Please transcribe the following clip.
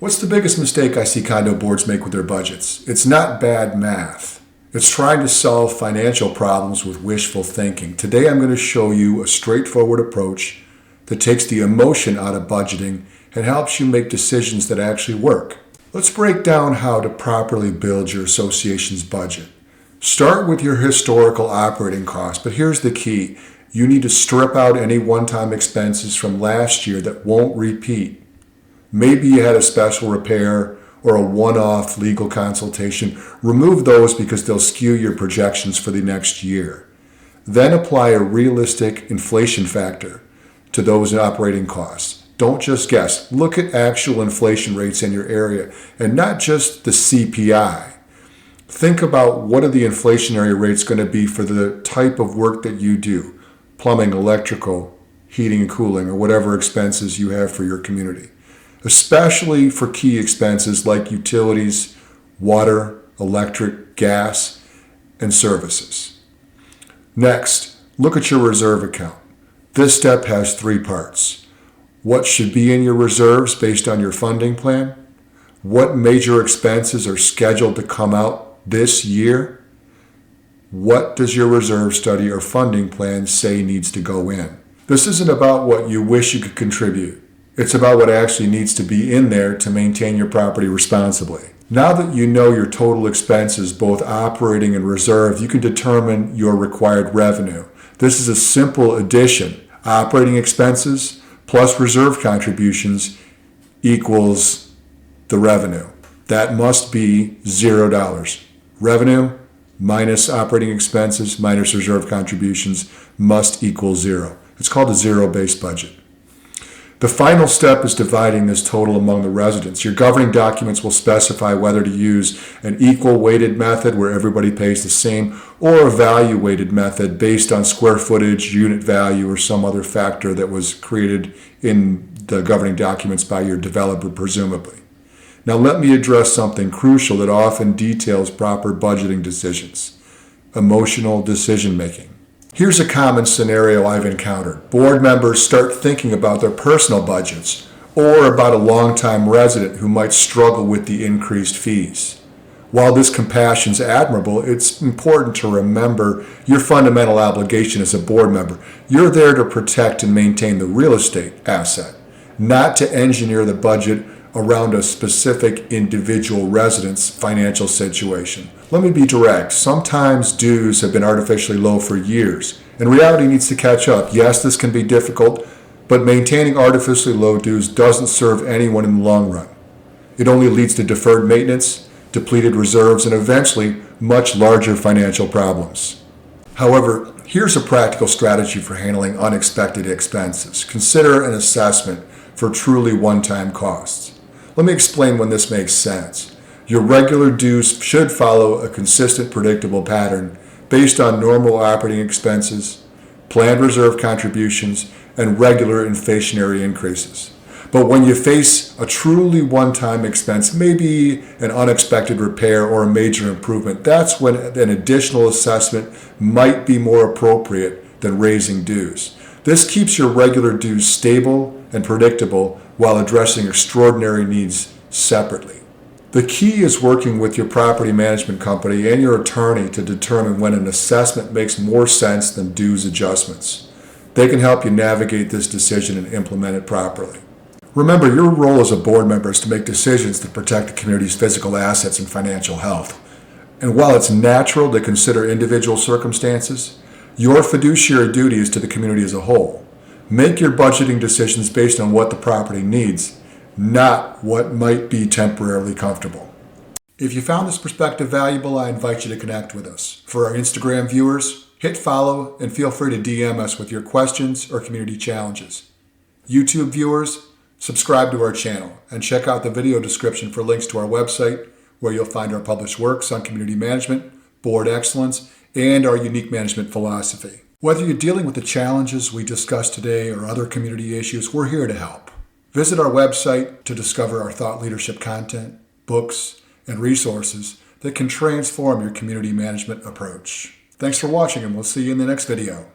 What's the biggest mistake I see condo boards make with their budgets? It's not bad math. It's trying to solve financial problems with wishful thinking. Today I'm going to show you a straightforward approach that takes the emotion out of budgeting and helps you make decisions that actually work. Let's break down how to properly build your association's budget. Start with your historical operating costs, but here's the key. You need to strip out any one-time expenses from last year that won't repeat. Maybe you had a special repair or a one-off legal consultation. Remove those because they'll skew your projections for the next year. Then apply a realistic inflation factor to those operating costs. Don't just guess. Look at actual inflation rates in your area and not just the CPI. Think about what are the inflationary rates going to be for the type of work that you do. Plumbing, electrical, heating and cooling, or whatever expenses you have for your community. Especially for key expenses like utilities, water, electric, gas, and services. Next, look at your reserve account. This step has 3 parts. What should be in your reserves based on your funding plan? What major expenses are scheduled to come out this year? What does your reserve study or funding plan say needs to go in? This isn't about what you wish you could contribute. It's about what actually needs to be in there to maintain your property responsibly. Now that you know your total expenses, both operating and reserve, you can determine your required revenue. This is a simple addition. Operating expenses plus reserve contributions equals the revenue. That must be $0. Revenue minus operating expenses minus reserve contributions must equal 0. It's called a zero-based budget. The final step is dividing this total among the residents. Your governing documents will specify whether to use an equal weighted method where everybody pays the same or a value weighted method based on square footage, unit value, or some other factor that was created in the governing documents by your developer, presumably. Now let me address something crucial that often details proper budgeting decisions: emotional decision making. Here's a common scenario I've encountered. Board members start thinking about their personal budgets or about a longtime resident who might struggle with the increased fees. While this compassion is admirable, it's important to remember your fundamental obligation as a board member. You're there to protect and maintain the real estate asset, not to engineer the budget around a specific individual resident's financial situation. Let me be direct. Sometimes dues have been artificially low for years, and reality needs to catch up. Yes, this can be difficult, but maintaining artificially low dues doesn't serve anyone in the long run. It only leads to deferred maintenance, depleted reserves, and eventually much larger financial problems. However, here's a practical strategy for handling unexpected expenses. Consider an assessment for truly one-time costs. Let me explain when this makes sense. Your regular dues should follow a consistent, predictable pattern based on normal operating expenses, planned reserve contributions, and regular inflationary increases. But when you face a truly one-time expense, maybe an unexpected repair or a major improvement, that's when an additional assessment might be more appropriate than raising dues. This keeps your regular dues stable and predictable while addressing extraordinary needs separately. The key is working with your property management company and your attorney to determine when an assessment makes more sense than dues adjustments. They can help you navigate this decision and implement it properly. Remember, your role as a board member is to make decisions that protect the community's physical assets and financial health. And while it's natural to consider individual circumstances, your fiduciary duty is to the community as a whole. Make your budgeting decisions based on what the property needs, not what might be temporarily comfortable. If you found this perspective valuable, I invite you to connect with us. For our Instagram viewers, hit follow and feel free to DM us with your questions or community challenges. YouTube viewers, subscribe to our channel and check out the video description for links to our website where you'll find our published works on community management, board excellence, and our unique management philosophy. Whether you're dealing with the challenges we discussed today or other community issues, we're here to help. Visit our website to discover our thought leadership content, books, and resources that can transform your community management approach. Thanks for watching, and we'll see you in the next video.